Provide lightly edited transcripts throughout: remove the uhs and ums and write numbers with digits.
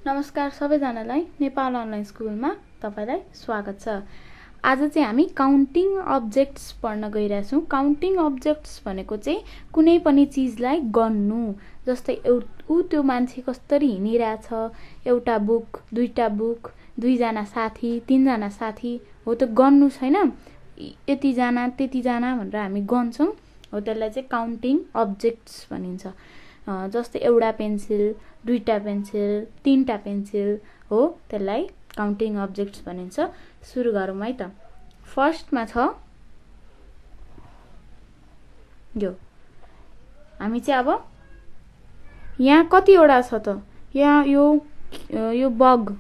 नमस्कार सबैजनालाई नेपाल अनलाइन स्कुलमा तपाईलाई स्वागत छ। आज चाहिँ हामी काउन्टिङ अब्जेक्ट्स पढ्न गइरहेछौँ। काउन्टिङ अब्जेक्ट्स भनेको चाहिँ कुनै पनि चीजलाई गन्नु, जस्तै त्यो मान्छे कसरी हिँडिरहेछ, एउटा बुक, दुईटा बुक, दुईजना साथी, तीनजना साथी हो, त्यो गन्नु छैन। यतिजना त्यतिजना भनेर हामी गन्छौँ, हो त्यसलाई चाहिँ काउन्टिङ अब्जेक्ट्स भनिन्छ। जस्तै एउटा पेन्सिल, दुईटा पेन्सिल, तीनटा पेन्सिल हो, त्यसलाई काउन्टिङ अब्जेक्ट्स भनिन्छ। सुरु गरौँ है त। फर्स्टमा छ यो। हामी चाहिँ अब यहाँ कतिवटा छ त, यहाँ यो बग,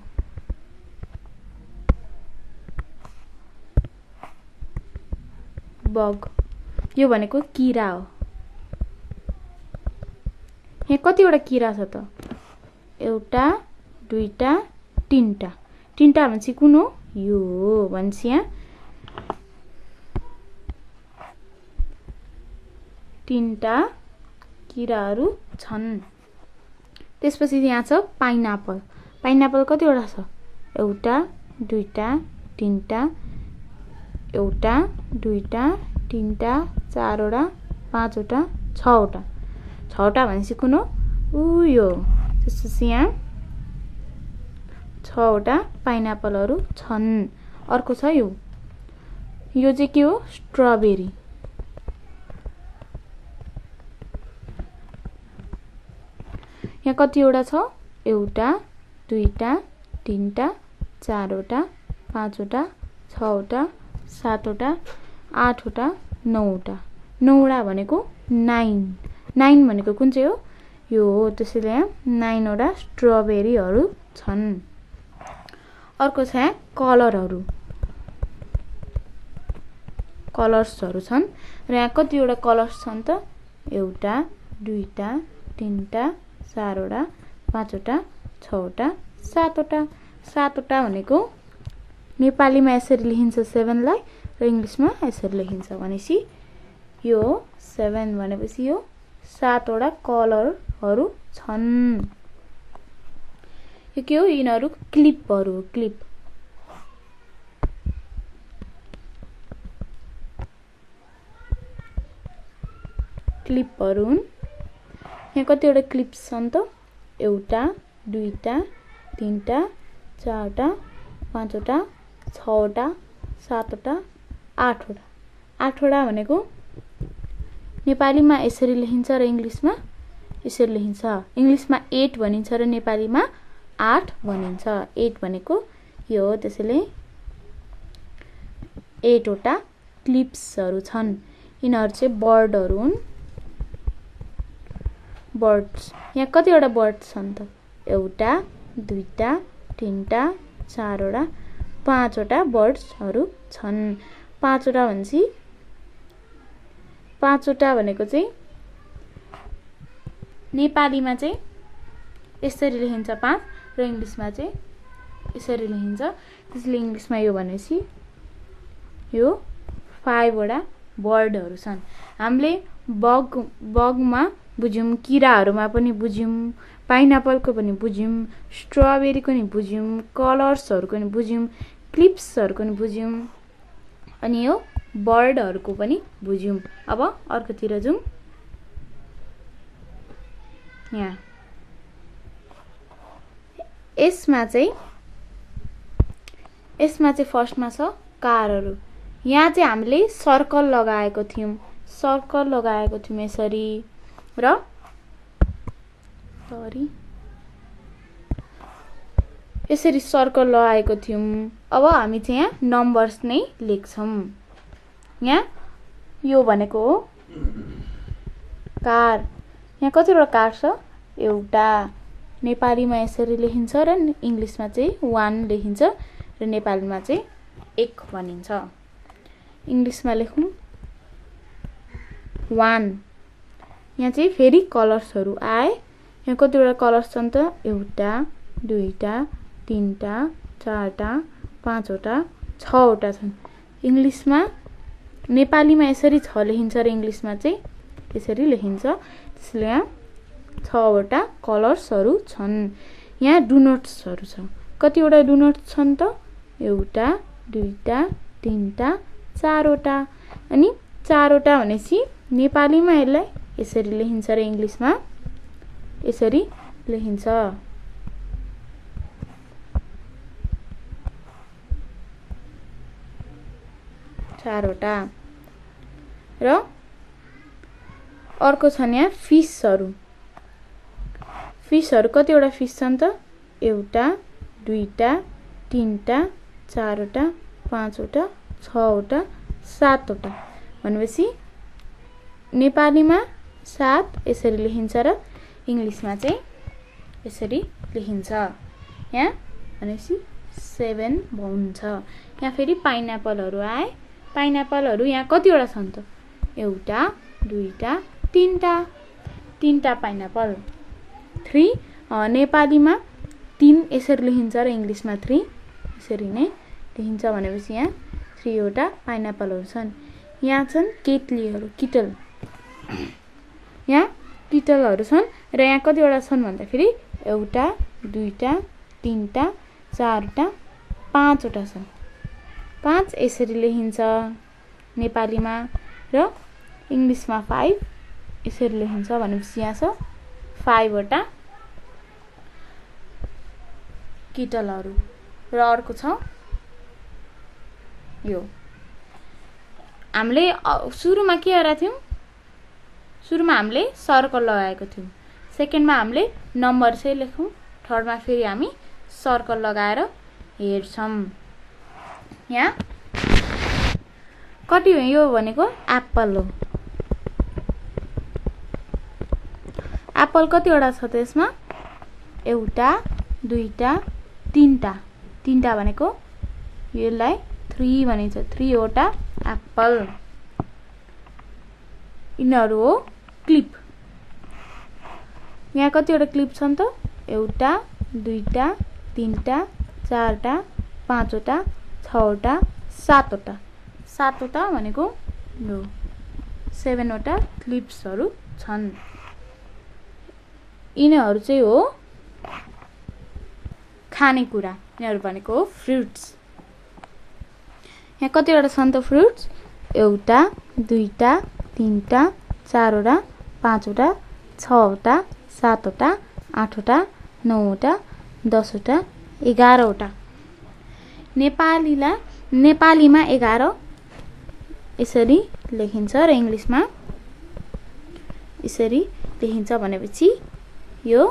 यो भनेको किरा हो। यहाँ कतिवटा किरा छ त, एउटा, दुईटा, तीनटा। तीनटा भनेपछि कुन हो? यो हो। भनेपछि यहाँ तीनटा किराहरू छन्। त्यसपछि यहाँ छ पाइनापल। पाइनापल कतिवटा छ? एउटा, दुईटा, तीनटा, एउटा, दुईटा, तीनटा, चारवटा, पाँचवटा, छवटा। छवटा भनेपछि कुन हो? उयो। त्यसपछि यहाँ छवटा पाइनापलहरू छन्। अर्को छ यो चाहिँ के हो? स्ट्रबेरी। यहाँ कतिवटा छ? एउटा, दुईटा, तीनटा, चारवटा, पाँचवटा, छवटा, सातवटा, आठवटा, नौवटा। नौवटा भनेको 9। 9 भनेको कुन चाहिँ हो? यो हो। त्यसैले यहाँ 9वटा स्ट्रबेरीहरू छन्। अर्को छ यहाँ कलरहरू, कलर्सहरू छन्। र यहाँ कतिवटा कलर्स छन् त? एउटा, दुईटा, तीनटा, चारवटा, पाँचवटा, छवटा, सातवटा। सातवटा भनेको नेपालीमा यसरी लेखिन्छ 7लाई, र इङ्ग्लिसमा यसरी लेखिन्छ। भनेपछि यो 7 भनेपछि यो 7वटा कलरहरू छन्। यो के हो? यिनीहरू क्लिपहरू, क्लिप। क्लिपहरू हुन्। यहाँ कतिवटा क्लिप्स छन् त? एउटा, दुईटा, तीनटा, चारवटा, पाँचवटा, छवटा, सातवटा, आठवटा। आठवटा भनेको नेपालीमा यसरी लेखिन्छ र इङ्ग्लिसमा यसरी लेखिन्छ। इङ्ग्लिसमा 8 भनिन्छ र नेपालीमा 8 भनिन्छ। 8 भनेको यो हो। त्यसैले 8वटा क्लिप्सहरू छन्। यिनीहरू चाहिँ बर्डहरू हुन्। बर्ड्स। यहाँ कतिवटा बर्ड्स छन् त? एउटा, दुईटा, तीनटा, चारवटा, पाँचवटा बर्ड्सहरू छन्। पाँचवटा भनेपछि पाँचवटा भनेको चाहिँ नेपालीमा चाहिँ यसरी लेखिन्छ 5, र इङ्ग्लिसमा चाहिँ यसरी लेखिन्छ। त्यसले इङ्ग्लिसमा यो भनेपछि यो 5वटा बर्डहरू छन्। हामीले बगमा बुझ्यौँ, किराहरूमा पनि बुझ्यौँ, पाइनापलको पनि बुझ्यौँ, स्ट्रबेरीको पनि बुझ्यौँ, कलर्सहरूको पनि बुझ्यौँ, क्लिप्सहरूको पनि बुझ्यौँ, अनि यो बर्डहरूको पनि बुझ्यौँ। अब अर्कोतिर जाउँ। यहाँ यसमा चाहिँ फर्स्टमा छ कारहरू। यहाँ चाहिँ हामीले सर्कल लगाएको थियौँ, यसरी, र यसरी सर्कल लगाएको थियौँ। अब हामी चाहिँ यहाँ नम्बर्स नै लेख्छौँ। यहाँ यो भनेको हो कार। यहाँ कतिवटा कार छ? एउटा। नेपालीमा यसरी लेखिन्छ र इङ्ग्लिसमा चाहिँ 1 लेखिन्छ, र नेपालीमा चाहिँ 1 भनिन्छ। इङ्ग्लिसमा लेखौँ 1। यहाँ चाहिँ फेरि कलर्सहरू आए। यहाँ कतिवटा कलर्स छन् त? एउटा, दुईटा, तीनटा, चारवटा, पाँचवटा, छवटा छन्। इङ्ग्लिसमा नेपालीमा यसरी 6 लेखिन्छ र इङ्ग्लिसमा चाहिँ यसरी लेखिन्छ। त्यसले यहाँ 6वटा कलर्सहरू छन्। यहाँ डु नट्सहरू छ। कतिवटा डु नट्स छन् त? एउटा, दुईटा, तीनटा, चारवटा। अनि चारवटा भनेपछि नेपालीमा यसलाई यसरी लेखिन्छ र इङ्ग्लिसमा यसरी लेखिन्छ। चारवटा। र अर्को छन् यहाँ फिसहरू। फिसहरू कतिवटा फिस छन् त? एउटा, दुईटा, तीनटा, चारवटा, पाँचवटा, छवटा, सातवटा। भनेपछि नेपालीमा 7 यसरी लेखिन्छ र इङ्ग्लिसमा चाहिँ यसरी लेखिन्छ। यहाँ भनेपछि 7 हुन्छ। यहाँ फेरि पाइनएप्पलहरू आए। पाइनएप्पलहरू यहाँ कतिवटा छन् त? एउटा, दुईटा, तीनटा पाइनएप्पल। 3 नेपालीमा 3 यसरी लेखिन्छ र इङ्ग्लिसमा 3 यसरी नै लेखिन्छ। भनेपछि यहाँ 3 वटा पाइनएप्पलहरू छन्। यहाँ छन् केटलीहरू, किटल। यहाँ किटलहरू छन् र यहाँ कतिवटा छन् भन्दाखेरि एउटा, दुईटा, तीनटा, चारवटा, पाँचवटा छन्। 5 यसरी लेखिन्छ नेपालीमा र इङ्ग्लिसमा 5 यसरी लेखिन्छ। भनेपछि यहाँ छ 5 वटा किटलहरू। र अर्को छ यो। हामीले सुरुमा के गरेका थियौँ? सुरुमा हामीले सर्कल लगाएको थियौँ। सेकेन्डमा हामीले नम्बर चाहिँ लेखौँ। थर्डमा फेरि हामी सर्कल लगाएर हेर्छौँ। यहाँ कति हो? यो भनेको एप्पल हो। एप्पल कतिवटा छ त यसमा? एउटा, दुईटा, तीनटा भनेको यसलाई 3 भनिन्छ। 3 वटा एप्पल। यिनीहरू हो क्लिप। यहाँ कतिवटा क्लिप छन् त? एउटा, दुईटा, तीनटा, चारवटा, पाँचवटा, छवटा, सातवटा। 7वटा भनेको यो 7 वटा क्लिप्सहरू छन्। यिनीहरू चाहिँ हो खानेकुरा। यिनीहरू भनेको हो फ्रुट्स। यहाँ कतिवटा छन् त फ्रुट्स? एउटा, दुईटा, तीनटा, चारवटा, पाँचवटा, छवटा, सातवटा, आठवटा, नौवटा, 10वटा, 11वटा। नेपालीमा 11 यसरी लेखिन्छ र इङ्ग्लिसमा यसरी लेखिन्छ। भनेपछि यो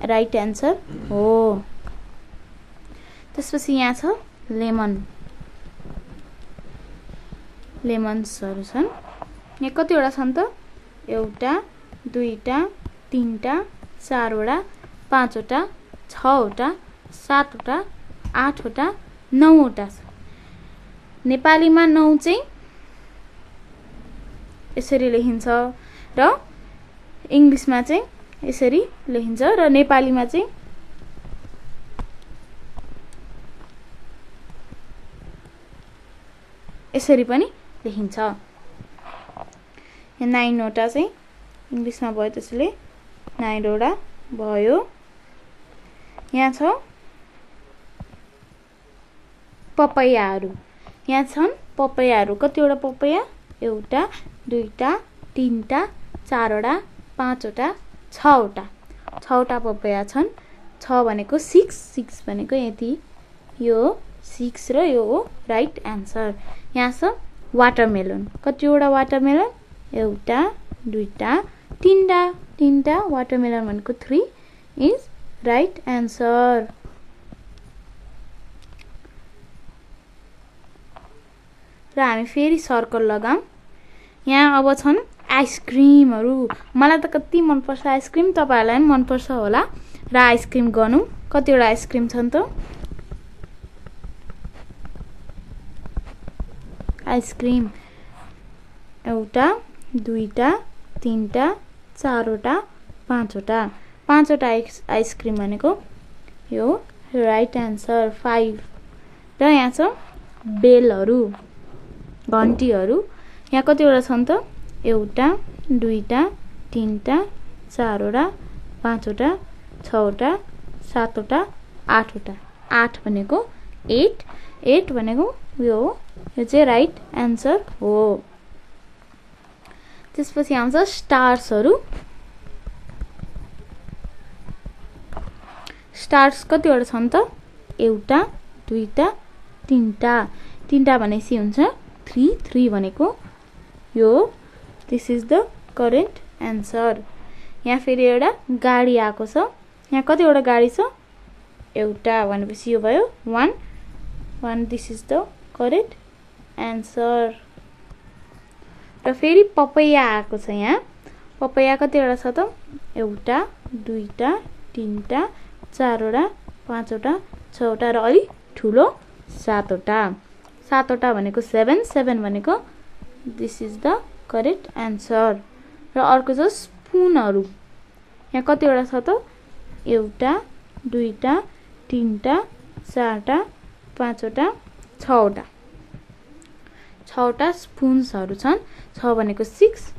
राइट एन्सर हो। त्यसपछि यहाँ छ लेमन। लेमन्सहरू छन्। यहाँ कतिवटा छन् त? एउटा, दुईटा, तीनटा, चारवटा, पाँचवटा, छवटा, सातवटा, आठवटा, 9वटा छ। नेपालीमा 9 चाहिँ यसरी लेखिन्छ र इङ्ग्लिसमा चाहिँ यसरी लेखिन्छ र नेपालीमा चाहिँ यसरी पनि लेखिन्छ। 9वटा चाहिँ इङ्ग्लिसमा भयो, त्यसैले 9वटा भयो। यहाँ छ पपैयाहरू। यहाँ छन् पपैयाहरू। कतिवटा पपैया? एउटा, दुईटा, तीनटा, चारवटा, पाँचवटा, छवटा। 6वटा पपैया छन्। 6 भनेको 6 भनेको यति। यो 6 र यो हो राइट एन्सर। यहाँ छ वाटरमेलन। कतिवटा वाटरमेलन? एउटा, दुईटा, तीनटा वाटरमेलन भनेको 3 इज राइट एन्सर। र हामी फेरि सर्कल लगाऊँ। यहाँ अब छन् आइसक्रिमहरू। मलाई त कति मनपर्छ आइसक्रिम। तपाईँहरूलाई पनि मनपर्छ होला। र आइसक्रिम गरौँ। कतिवटा आइसक्रिम छन् त? आइसक्रिम एउटा, दुईटा, तीनटा, चारवटा, पाँचवटा। 5वटा आइसक्रिम भनेको यो राइट एन्सर 5। र यहाँ छ बेलहरू, घन्टीहरू। यहाँ कतिवटा छन् त? एउटा, दुईटा, तीनटा, चारवटा, पाँचवटा, छवटा, 7वटा 8वटा 8 भनेको 8 भनेको यो हो, यो चाहिँ राइट एन्सर हो। त्यसपछि आउँछ स्टार्सहरु। स्टार्स कतिवटा छन् त? एउटा, दुईटा, तीनटा भनेपछि हुन्छ 3 भनेको यो, this is the correct answer. यहाँ फेरि एउटा गाडी आएको छ। यहाँ कतिवटा गाडी छ? एउटा भनेपछि यो भयो 1, this is the correct answer. र फेरि पपैया आएको छ। यहाँ पपैया कतिवटा छ त? एउटा, दुईटा, तीनटा, 4वटा, 5वटा, 6वटा र अलि ठुलो 7वटा। 7वटा भनेको 7 भनेको this is the correct answer. र अर्को छ स्पुनहरु। यहाँ कतिवटा छ त? एउटा, दुईटा, तीनटा, 4वटा, 5वटा, 6वटा। 6वटा स्पुन्सहरु छन्। 6 भनेको 6,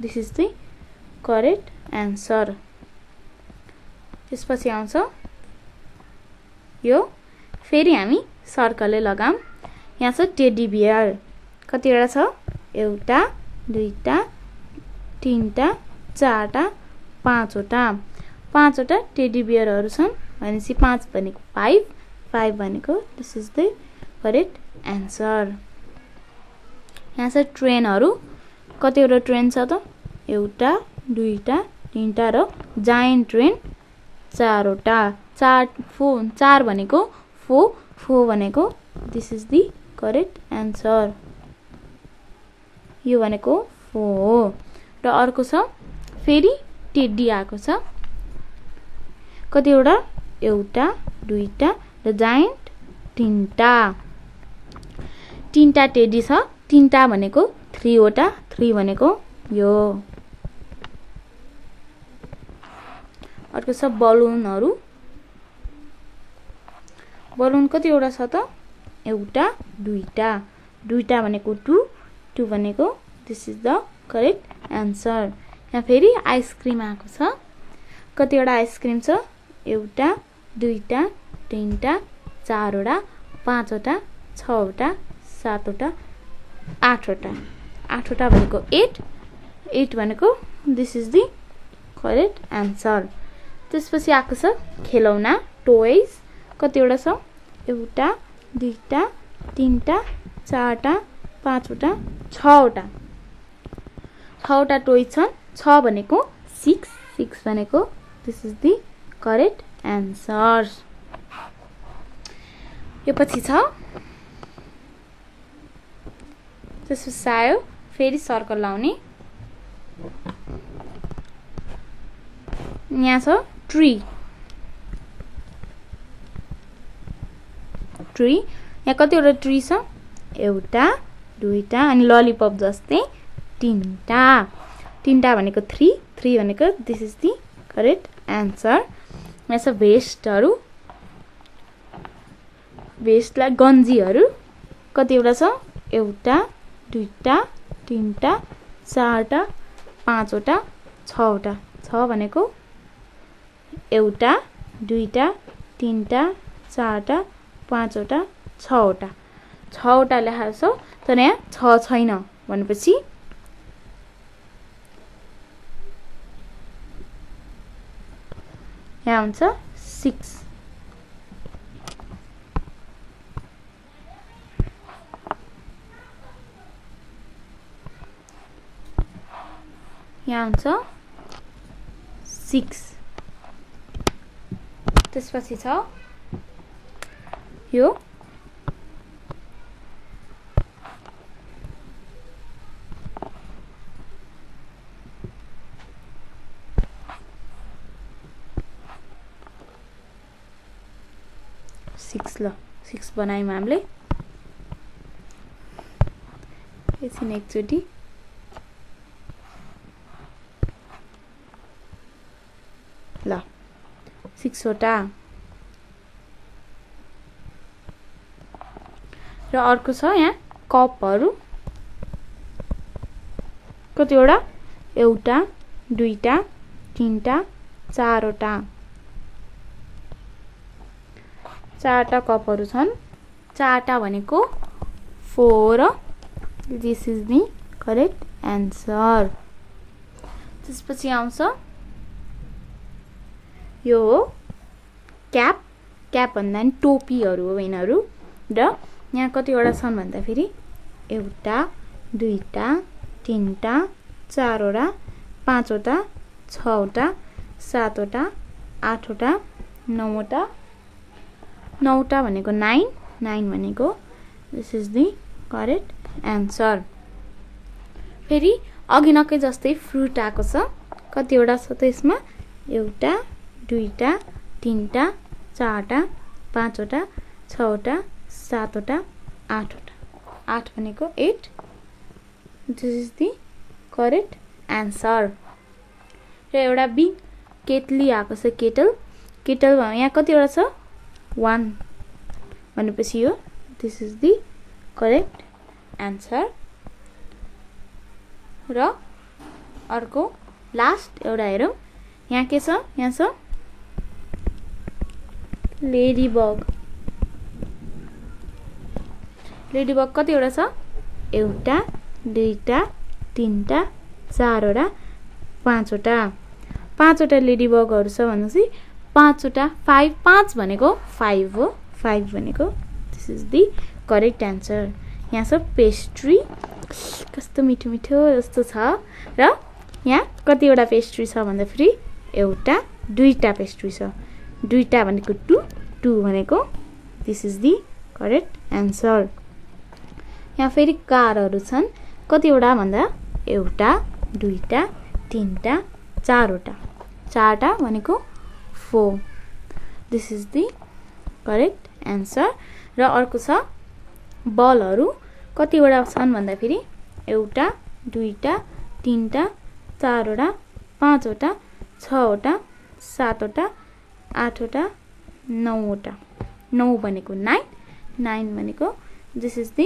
this is the correct answer. त्यसपछि आउँछ यो, फेरि हामी सर्कलले लगाम। यहाँ छ टेडी बियर। कतिवटा छ? एउटा, दुईटा, तीनटा, 4वटा, 5वटा। 5वटा टेडी बियरहरु छन् भनेपछि 5 भनेको 5 भनेको this is the correct answer. यहाँ छ ट्रेनहरु। कतिवटा ट्रेन छ त? एउटा, दुईटा, तीनटा र जायन्ट ट्रेन 4वटा। 4 भनेको 4 भनेको this is the correct answer. यो भनेको 4 हो। र अर्को छ फेरि टेडी आएको छ। कतिवटा? एउटा, दुईटा र जायन्ट 3टा टेडी छ। 3टा भनेको 3वटा, 3 भनेको यो। अर्को छ बलुनहरु। बलुन कतिवटा छ त? एउटा, दुईटा भनेको 2 भनेको this is the correct answer. यहाँ फेरि आइसक्रिम आएको छ। कतिवटा आइसक्रिम छ? एउटा, दुईटा, तीनटा, 4वटा, 5वटा, 6वटा, 7वटा, 8वटा। 8वटा भनेको 8 भनेको this is the correct answer. त्यसपछि आएको छ खेलौना टोयज। कतिवटा छ? एउटा, दुईटा, तीनटा, 4वटा, 5वटा, 6वटा। 6वटा टोयज छन्। 6 भनेको 6 भनेको this is the correct answer. यो पछि छ त्यसपछि आयो फेरि सर्कल लाउने। यहाँ छ ट्री। यहाँ कतिवटा ट्री छ? एउटा, दुईटा अनि ललिपप जस्तै 3टा भनेको 3 भनेको this is the correct answer. यहाँ छ भेस्टहरु। भेस्टलाई गन्जीहरु। कतिवटा छ? एउटा, दुईटा, तीनटा, 4वटा, 5वटा, 6वटा। 6 भनेको एउटा, दुईटा, तीनटा, 4वटा, 5वटा, 6वटा। 6वटा लेखेको छ तर यहाँ 6 छैन भनेपछि यहाँ हुन्छ 6। यहाँ हुन्छ 6। त्यसपछि छ यो ल 6 बनायौं हामीले। एकछिन एकचोटि ल 6वटा। र अर्को छ यहाँ कपहरु। कतिवटा? एउटा, दुईटा, तीनटा, 4वटा। 4टा कपहरु छन् 4टा भनेको 4 this is the correct answer त्यसपछि आउँछ यो क्याप क्याप भन्दा नि टोपीहरु हो यिनीहरु र यहाँ कतिवटा छन् भन्दा फेरि एउटा दुईटा तीनटा चारवटा पाँचवटा छवटा सातवटा आठवटा नौवटा नौटा भनेको 9 भनेको this is the correct answer फेरि अघि नकै जस्तै फ्रुट आको छ कतिवटा छ त यसमा एउटा दुईटा तीनटा चारटा पाँचवटा छवटा सातवटा आठवटा 8 भनेको 8 this is the correct answer र एउटा बी केटली आको छ केटल केटल यहाँ कतिवटा छ 1 भनेपछि यो this is the correct answer र अर्को लास्ट एउटा हेरौं यहाँ के छ यहाँ छ लेडीबग लेडीबग कतिवटा छ एउटा दुईटा तीनटा चारवटा पाँचवटा लेडीबगहरु छ भनेपछि पाँचवटा 5 भनेको 5 हो 5 भनेको this is the correct answer यहाँ छ पेस्ट्री कस्तो मिठो मिठो जस्तो छ र यहाँ कतिवटा पेस्ट्री छ भन्दा फेरि एउटा दुईटा पेस्ट्री छ दुईटा भनेको 2 भनेको this is the correct answer यहाँ फेरि कारहरु छन् कतिवटा भन्दा एउटा दुईटा तीनटा चारटा भनेको 4 this is the correct answer र अर्को छ बलहरु कतिवटा छन् भन्दा फेरि एउटा दुईटा तीनटा चारवटा पाँचवटा छवटा सातवटा आठवटा नौवटा 9 भनेको 9 भनेको this is the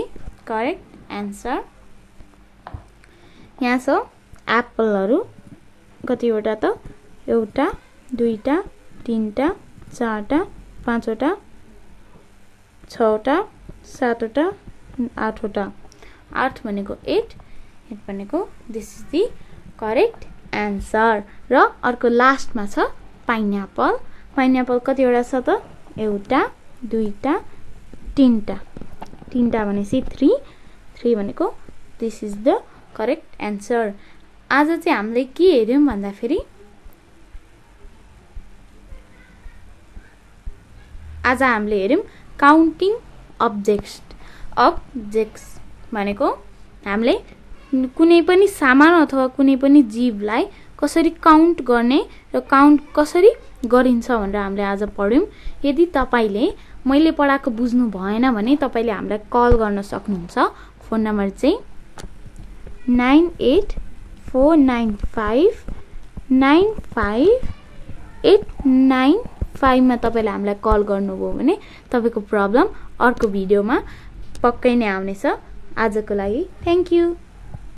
correct answer यहाँ छ एप्पलहरु कतिवटा त एउटा दुईटा तीनटा चारटा पाँचवटा छवटा सातवटा आठवटा 8 भनेको 8 भनेको this is the correct answer र अर्को लास्टमा छ पाइनएप्पल कतिवटा छ त एउटा दुईटा तीनटा भनेपछि 3 भनेको this is the correct answer आज चाहिँ हामीले के हेर्यौं भन्दा फेरि आज हामीले हेर्यौं काउन्टिङ अब्जेक्ट्स भनेको हामीले कुनै पनि सामान अथवा कुनै पनि जीवलाई कसरी काउन्ट गर्ने र काउन्ट कसरी गरिन्छ भनेर हामीले आज पढ्यौं यदि तपाईले मैले पढाएको बुझ्नु भएन भने तपाईले हामीलाई कल गर्न सक्नुहुन्छ फोन नम्बर चाहिँ 9849595895 मा तपाईले हामीलाई कल गर्नुभयो भने तपाईको प्रब्लम अर्को भिडियोमा पक्कै नै आउनेछ आजको लागि थ्यांक यू